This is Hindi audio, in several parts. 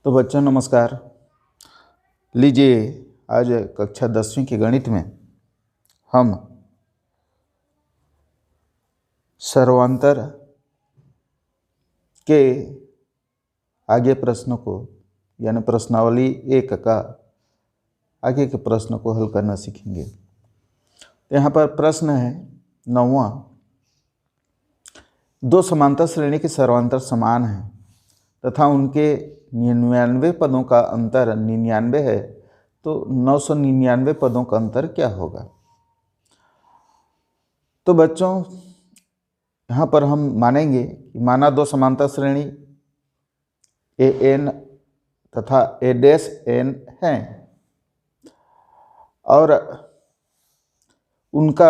तो बच्चों नमस्कार। लीजिए आज कक्षा 10वीं के गणित में हम सर्वांतर के आगे प्रश्नों को यानी प्रश्नावली 1 का आगे के प्रश्न को हल करना सीखेंगे। तो यहाँ पर प्रश्न है 9वां, दो समांतर श्रेणी के सर्वांतर समान हैं तथा उनके 99 पदों का अंतर 99 है, तो 999 पदों का अंतर क्या होगा। तो बच्चों यहाँ पर हम मानेंगे कि माना दो समांतर श्रेणी AN तथा A' हैं और उनका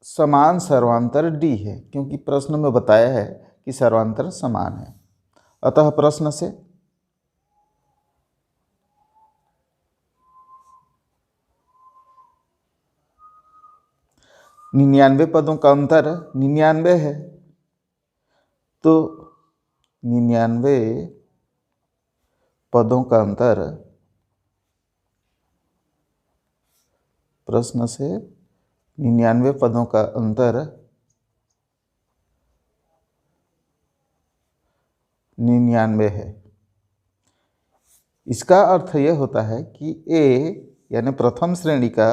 समान सर्वांतर D है, क्योंकि प्रश्न में बताया है कि सर्वांतर समान है। अतः प्रश्न से निन्यानवे पदों का अंतर 99 है, तो 99 पदों का अंतर प्रश्न से 99 पदों का अंतर 99 है। इसका अर्थ यह होता है कि A यानी प्रथम श्रेणी का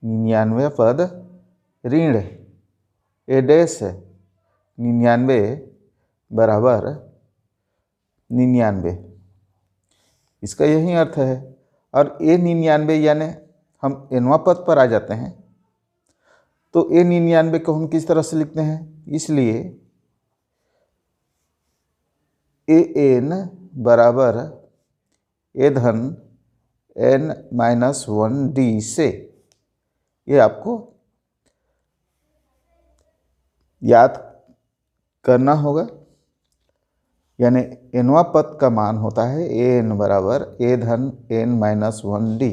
99 पद ऋण A' 99 बराबर 99, इसका यही अर्थ है। और A 99 यानी हम nवां पद पर आ जाते हैं, तो A 99 को हम किस तरह से लिखते हैं, इसलिए AN बराबर A धन n-1D से, ये आपको याद करना होगा। यानी nवां पद का मान होता है AN बराबर A धन n-1D,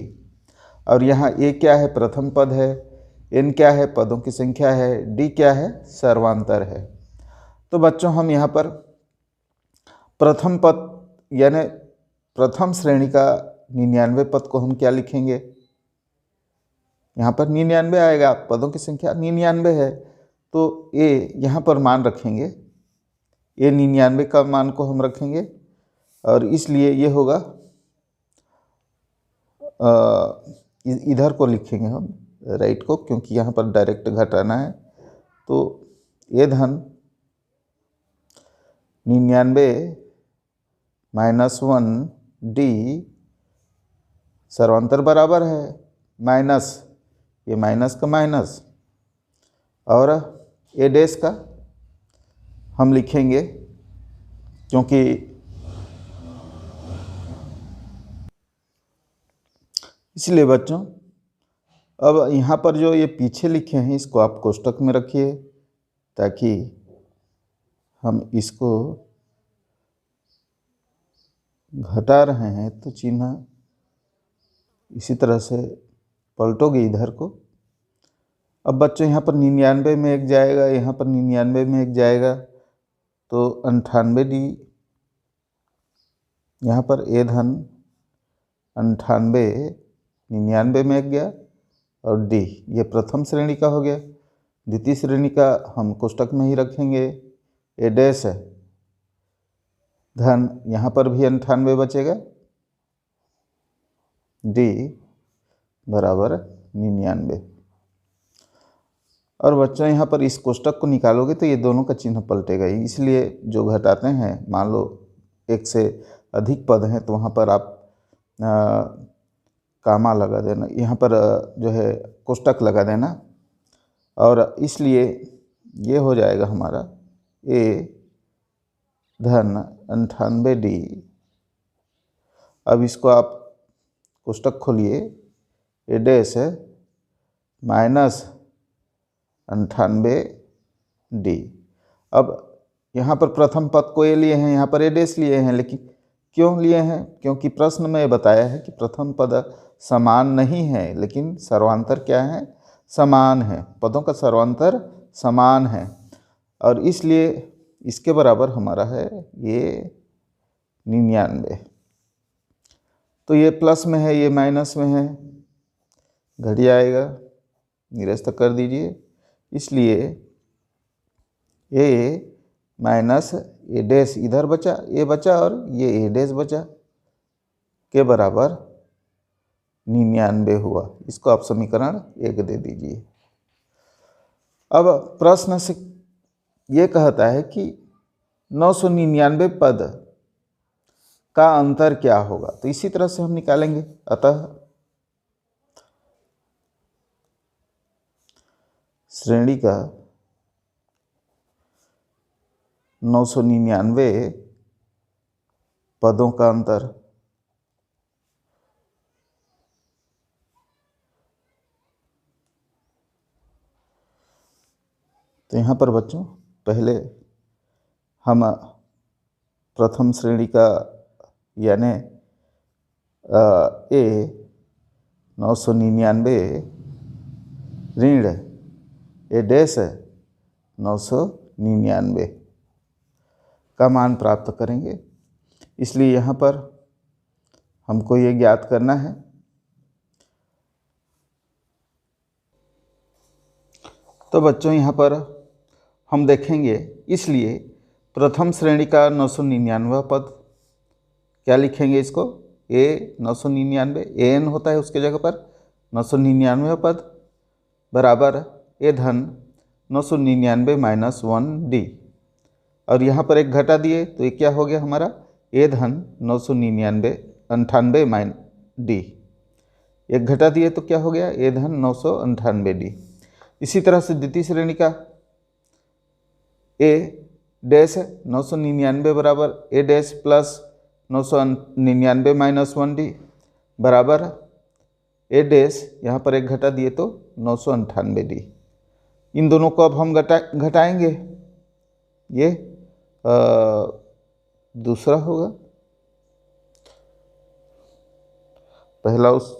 और यहाँ A क्या है, प्रथम पद है, N क्या है, पदों की संख्या है, D क्या है, सर्वांतर है। तो बच्चों हम यहाँ पर प्रथम पद यानी प्रथम श्रेणी का 99 पद को हम क्या लिखेंगे, यहाँ पर 99 आएगा, पदों की संख्या 99 है, तो A यहाँ पर मान रखेंगे, A 99 का मान को हम रखेंगे, और इसलिए ये होगा इधर को लिखेंगे हम राइट को, क्योंकि यहाँ पर डायरेक्ट घटाना है। तो A धन 99 -1D सर्वांतर बराबर है माइनस, ये माइनस का माइनस, और A' का हम लिखेंगे, क्योंकि इसलिए बच्चों अब यहाँ पर जो ये पीछे लिखे हैं इसको आप कोष्टक में रखिए, ताकि हम इसको घटा रहे हैं तो चिन्ह इसी तरह से पलटोगे इधर को। अब बच्चों यहाँ पर 99 में एक जाएगा, यहाँ पर 99 में एक जाएगा, तो 98D, यहाँ पर A धन 98 99 में एक गया, और D ये प्रथम श्रेणी का हो गया। द्वितीय श्रेणी का हम कोष्टक में ही रखेंगे, A' है धन, यहाँ पर भी 98 बचेगा, D बराबर 99। और बच्चों यहाँ पर इस कोष्टक को निकालोगे तो ये दोनों का चिन्ह पलटेगा, इसलिए जो घटाते हैं, मान लो एक से अधिक पद हैं तो वहाँ पर आप कामा लगा देना, यहाँ पर जो है कोष्टक लगा देना, और इसलिए ये हो जाएगा हमारा A धन 98D। अब इसको आप कोष्टक खोलिए, A' है माइनस 98D। अब यहाँ पर प्रथम पद को A लिए हैं, यहाँ पर A' लिए हैं, लेकिन क्यों लिए हैं, क्योंकि प्रश्न में बताया है कि प्रथम पद समान नहीं है, लेकिन सर्वांतर क्या है, समान है, पदों का सर्वांतर समान है, और इसलिए इसके बराबर हमारा है ये 99। तो ये प्लस में है, ये माइनस में है, घट जाएगा, निरस्त कर दीजिए। इसलिए ए माइनस ए डैश इधर बचा, ए बचा और ये ए डैश बचा के बराबर 99 हुआ। इसको आप समीकरण 1 दे दीजिए। अब प्रश्न से ये कहता है कि 999 पद का अंतर क्या होगा, तो इसी तरह से हम निकालेंगे। अतः श्रेणी का 999 पदों का अंतर तो यहाँ पर बच्चों पहले हम प्रथम श्रेणी का यानी ए 999 ऋण ए डैश 999 का मान प्राप्त करेंगे। इसलिए यहाँ पर हमको ये ज्ञात करना है। तो बच्चों यहाँ पर हम देखेंगे, इसलिए प्रथम श्रेणी का 999 पद क्या लिखेंगे, इसको ए 999 एन होता है उसके जगह पर 999 पद बराबर ए धन 999 माइनस 1D। और यहाँ पर एक घटा दिए तो ये क्या हो गया हमारा ए धन 999 माइन डी। एक घटा दिए तो क्या हो गया ए धन 998D। इसी तरह से द्वितीय श्रेणी का ए डैश 999 बराबर ए डैश प्लस 999 माइनस 1D बराबर ए डैश, यहाँ पर एक घटा दिए तो 998D। इन दोनों को अब हम घटाएंगे, ये दूसरा होगा, पहला उस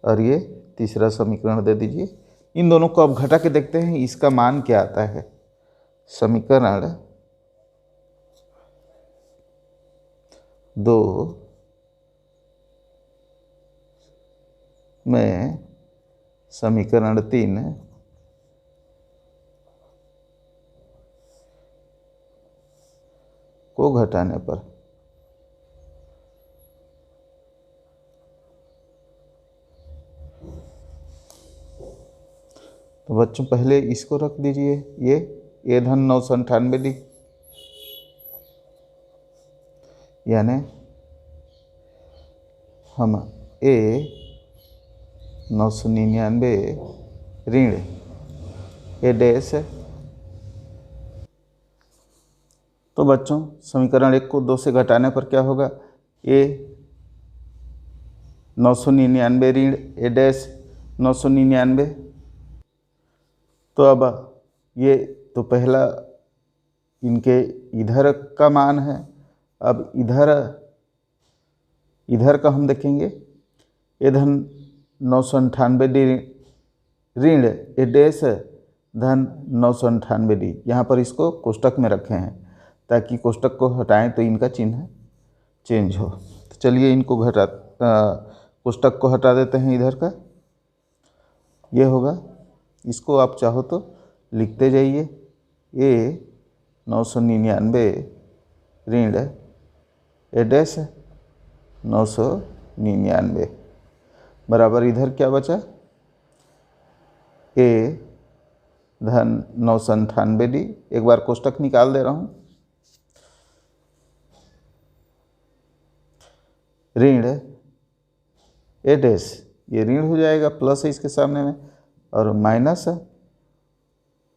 और ये तीसरा समीकरण दे दीजिए। इन दोनों को अब घटा के देखते हैं इसका मान क्या आता है। समीकरण 2 में समीकरण 3 को घटाने पर तो बच्चों पहले इसको रख दीजिए, ये ए धन 998D यानी हम ए 999 ऋण ए डैश। तो बच्चों समीकरण 1 को 2 से घटाने पर क्या होगा, ए 999 ऋण ए डैश 999। तो अब ये तो पहला इनके इधर का मान है। अब इधर का हम देखेंगे ए धन 998D ऋण ए डैश धन 998D। यहाँ पर इसको कोष्टक में रखे हैं ताकि कोष्टक को हटाएं तो इनका चिन्ह चेंज हो। तो चलिए इनको कोष्टक को हटा देते हैं इधर का, ये होगा। इसको आप चाहो तो लिखते जाइए, ए 999 ऋण ए डैश 999 बराबर इधर क्या बचा, ए धन 998D। एक बार कोष्टक निकाल दे रहा हूँ, ऋण ए डैश, ये ऋण हो जाएगा, प्लस है इसके सामने में, और माइनस है,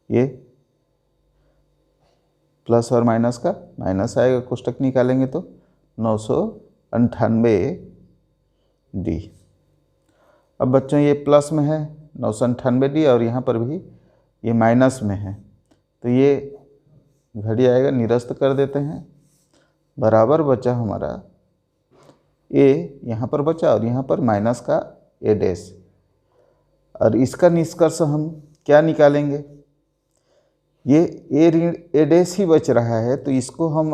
ये प्लस और माइनस का माइनस आएगा, कोष्टक निकालेंगे तो 998D। अब बच्चों ये प्लस में है 998D और यहाँ पर भी ये माइनस में है, तो ये घट जाएगा, निरस्त कर देते हैं। बराबर बचा हमारा ए, यहाँ पर बचा और यहाँ पर माइनस का ए डैश। और इसका निष्कर्ष हम क्या निकालेंगे, ये ए ऋण ए डैश ही बच रहा है, तो इसको हम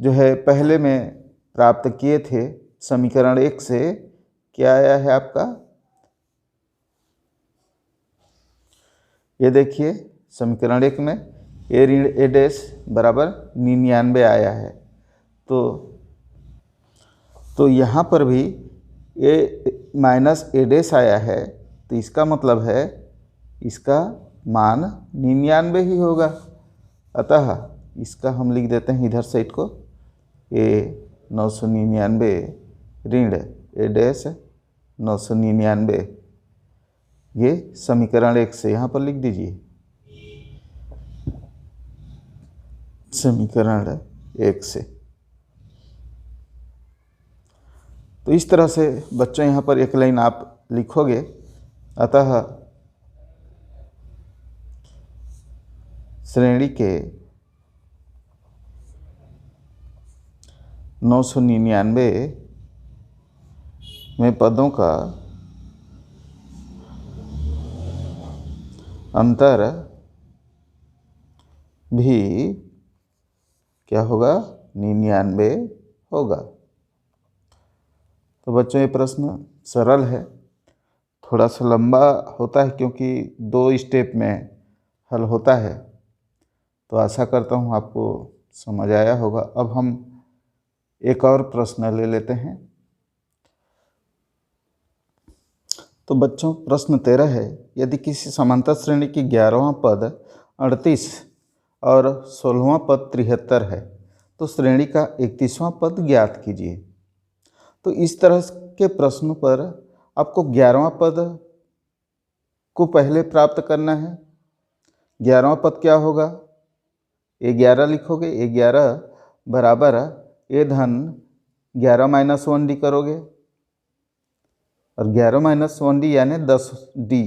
जो है पहले में प्राप्त किए थे समीकरण 1 से क्या आया है आपका, ये देखिए समीकरण 1 में ए ऋण ए डैश बराबर 99 आया है। तो यहाँ पर भी ए माइनस ए डैश आया है, तो इसका मतलब है इसका मान 99 ही होगा। अतः इसका हम लिख देते हैं इधर साइड को, ए 999 ऋण ए डैश 999, ये समीकरण 1 से यहाँ पर लिख दीजिए, समीकरण 1 से। तो इस तरह से बच्चों यहाँ पर एक लाइन आप लिखोगे। अतः श्रेणी के 999 में पदों का अंतर भी क्या होगा, 99 होगा। तो बच्चों ये प्रश्न सरल है, थोड़ा सा लंबा होता है क्योंकि 2 स्टेप में हल होता है। तो आशा करता हूँ आपको समझ आया होगा। अब हम एक और प्रश्न ले लेते हैं। तो बच्चों प्रश्न 13 है, यदि किसी समांतर श्रेणी की 11वां पद 38 और 16वां पद 73 है तो श्रेणी का 31वां पद ज्ञात कीजिए। तो इस तरह के प्रश्नों पर आपको 11वां पद को पहले प्राप्त करना है। 11वां पद क्या होगा, A11 लिखोगे, A11 बराबर ए धन 11 माइनस 1D करोगे, और 11 माइनस 1D यानी 10D,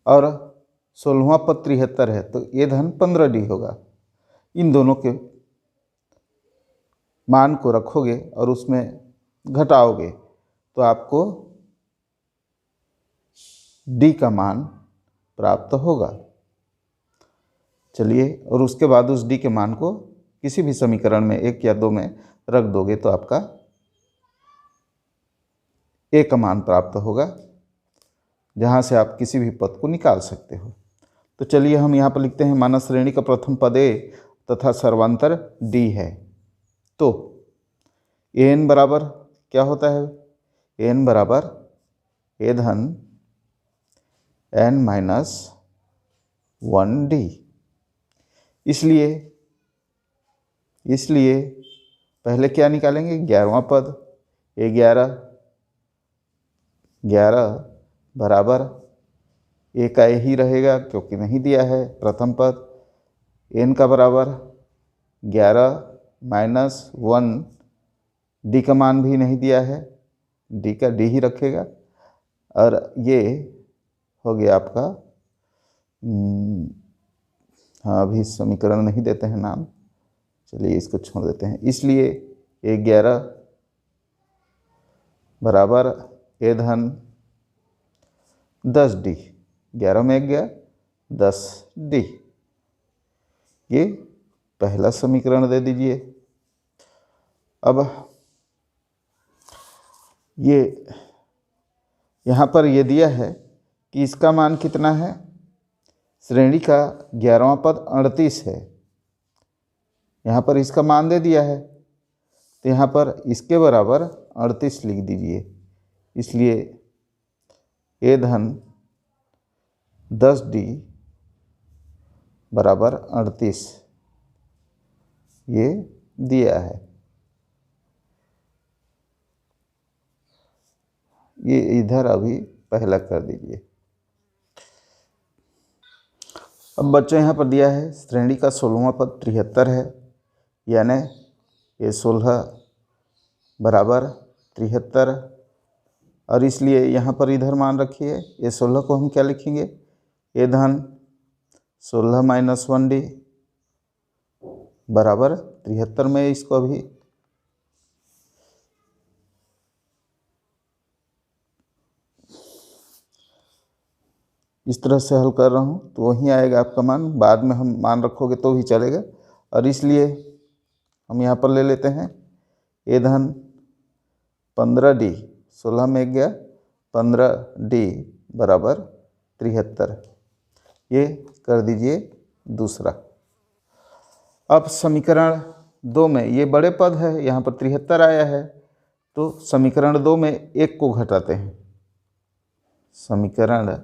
और 16वां पद 73 है तो ए धन 15D होगा। इन दोनों के मान को रखोगे और उसमें घटाओगे तो आपको D का मान प्राप्त होगा। चलिए, और उसके बाद उस D के मान को किसी भी समीकरण में 1 या 2 में रख दोगे तो आपका A का मान प्राप्त होगा, जहाँ से आप किसी भी पद को निकाल सकते हो। तो चलिए हम यहाँ पर लिखते हैं, माना श्रेणी का प्रथम पद A तथा सर्वांतर D है। तो An बराबर क्या होता है, An बराबर ए धन n माइनस 1D। इसलिए पहले क्या निकालेंगे, 11वां पद A11 बराबर ए का ही रहेगा क्योंकि नहीं दिया है प्रथम पद। n का बराबर 11 माइनस 1D का मान भी नहीं दिया है, D का D ही रखेगा। और ये हो गया आपका, हाँ अभी समीकरण नहीं देते हैं नाम, चलिए इसको छोड़ देते हैं। इसलिए A11 बराबर ए धन 10D, 11 में 1 गया 10D, ये पहला समीकरण दे दीजिए। अब ये यहाँ पर ये दिया है कि इसका मान कितना है, श्रेणी का 11वां पद 38 है, यहाँ पर इसका मान दे दिया है तो यहाँ पर इसके बराबर 38 लिख दीजिए। इसलिए ए धन 10D बराबर 38 ये दिया है। ये इधर अभी पहला कर दीजिए। अब बच्चों यहाँ पर दिया है श्रेणी का 16वां पद 73 है, यानी ये 16 बराबर 73, और इसलिए यहाँ पर इधर मान रखिए। ये 16 को हम क्या लिखेंगे, ए धन 16 माइनस 1D बराबर 73 में इसको अभी इस तरह से हल कर रहा हूँ तो वहीं आएगा आपका मान, बाद में हम मान रखोगे तो भी चलेगा। और इसलिए हम यहाँ पर ले लेते हैं ए धन 15D, 16 में 1 गया, 15D बराबर 73। ये कर दीजिए दूसरा। अब समीकरण 2 में ये बड़े पद है, यहाँ पर 73 आया है, तो समीकरण 2 में 1 को घटाते हैं। समीकरण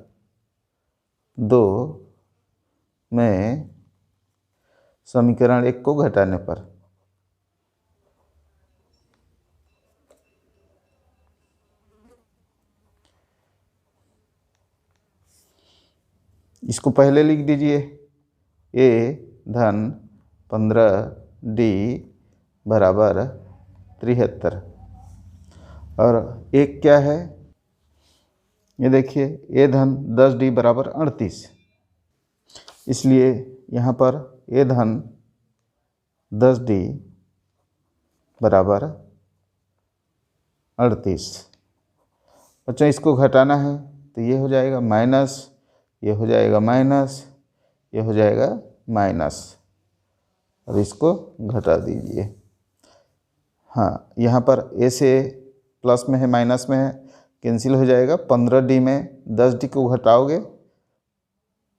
2 में समीकरण 1 को घटाने पर इसको पहले लिख दीजिए, a धन 15D बराबर 73। और एक क्या है, ये देखिए a धन 10D बराबर 38। इसलिए यहाँ पर a धन 10D बराबर 38। बच्चों इसको घटाना है तो ये हो जाएगा माइनस, ये हो जाएगा माइनस, ये हो जाएगा माइनस, और इसको घटा दीजिए। हाँ, यहाँ पर a से प्लस में है माइनस में है, कैंसिल हो जाएगा। 15D में 10D को घटाओगे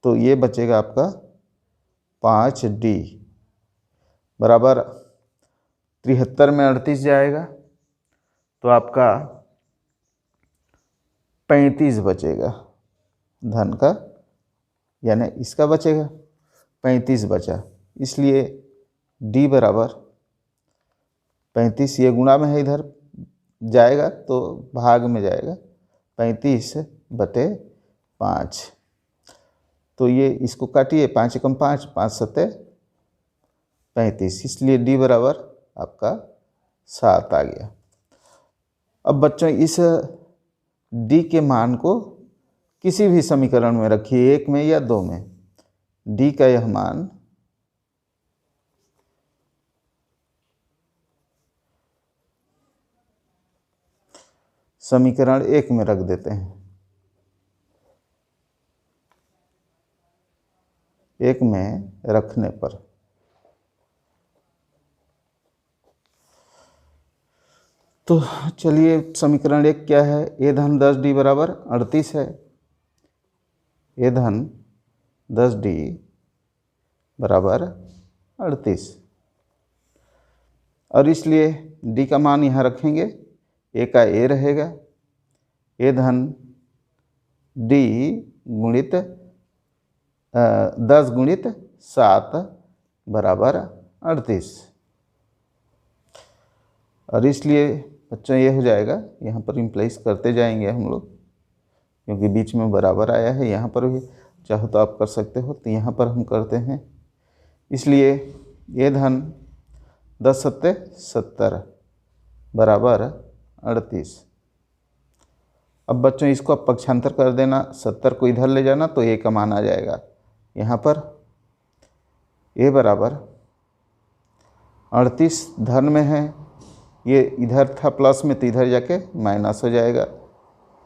तो ये बचेगा आपका 5D बराबर 73 में 38 जाएगा तो आपका 35 बचेगा धन का, यानी इसका बचेगा 35 बचा। इसलिए D बराबर 35, ये गुणा में है, इधर जाएगा तो भाग में जाएगा, 35/5। तो ये इसको काटिए, 5 एकम 5, 5 सत्ते 35, इसलिए D बराबर आपका 7 आ गया। अब बच्चों इस D के मान को किसी भी समीकरण में रखिए, 1 में या 2 में। D का यह मान समीकरण 1 में रख देते हैं। 1 में रखने पर तो चलिए समीकरण 1 क्या है, a धन 10D बराबर 38 है। a धन 10D बराबर 38, और इसलिए D का मान यहाँ रखेंगे, a का a रहेगा, a धन D गुणित 10 गुणित 7 बराबर 38। और इसलिए बच्चों ये हो जाएगा, यहाँ पर इम्प्लाइज करते जाएंगे हम लोग, क्योंकि बीच में बराबर आया है। यहाँ पर भी चाहो तो आप कर सकते हो, तो यहाँ पर हम करते हैं। इसलिए ये धन 10 सत्ते 70 बराबर 38। अब बच्चों इसको आप पक्षांतर कर देना, 70 को इधर ले जाना तो a का मान आ जाएगा। यहाँ पर a बराबर 38 धन में है, ये इधर था प्लस में तो इधर जाके माइनस हो जाएगा,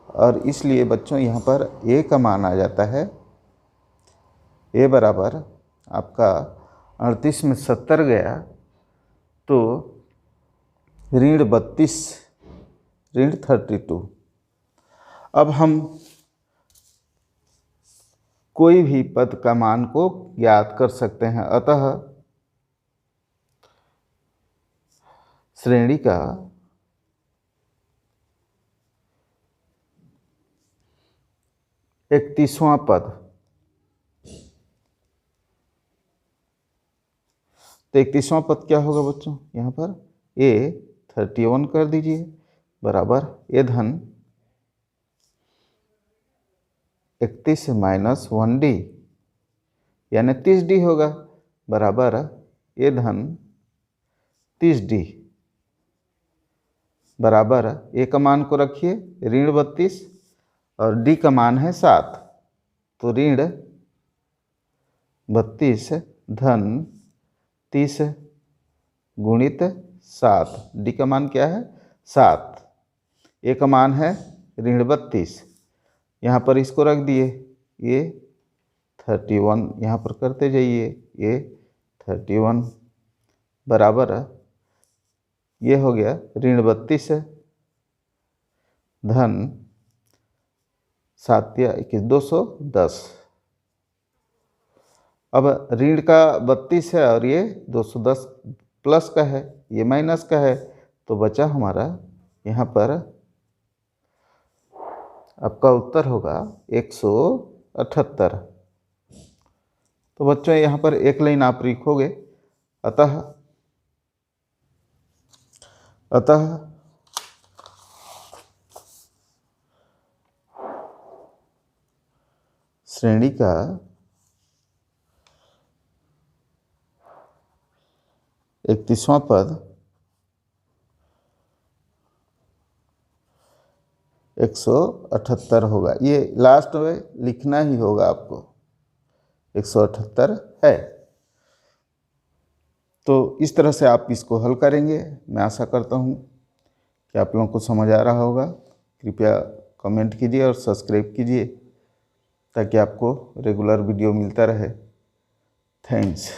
और इसलिए बच्चों यहाँ पर a का मान आ जाता है, a बराबर आपका 38 में 70 गया तो ऋण 32, ऋण 32। अब हम कोई भी पद का मान को ज्ञात कर सकते हैं, अतः श्रेणी का इकतीसवां पद, तो 31वां पद क्या होगा बच्चों, यहाँ पर a 31 कर दीजिए बराबर a धन 31 माइनस 1D यानी 30D होगा, बराबर a धन 30D बराबर a का मान को रखिए ऋण 32 और D का मान है 7, तो ऋण 32 धन 30 गुणित 7, D का मान क्या है 7, A का मान है ऋण 32। यहाँ पर इसको रख दिए, ये 31 यहाँ पर करते जाइए, ये 31 बराबर ये हो गया ऋण 32 धन 7 या 21 210। अब ऋण का 32 है और ये 210 प्लस का है, ये माइनस का है, तो बचा हमारा यहाँ पर आपका उत्तर होगा 178। तो बच्चों यहाँ पर एक लाइन आप लिखोगे, अतः श्रेणी का इकतीसवां पद 178 होगा। ये लास्ट में लिखना ही होगा आपको, 178 है। तो इस तरह से आप इसको हल करेंगे। मैं आशा करता हूँ कि आप लोगों को समझ आ रहा होगा। कृपया कमेंट कीजिए और सब्सक्राइब कीजिए ताकि आपको रेगुलर वीडियो मिलता रहे। थैंक्स।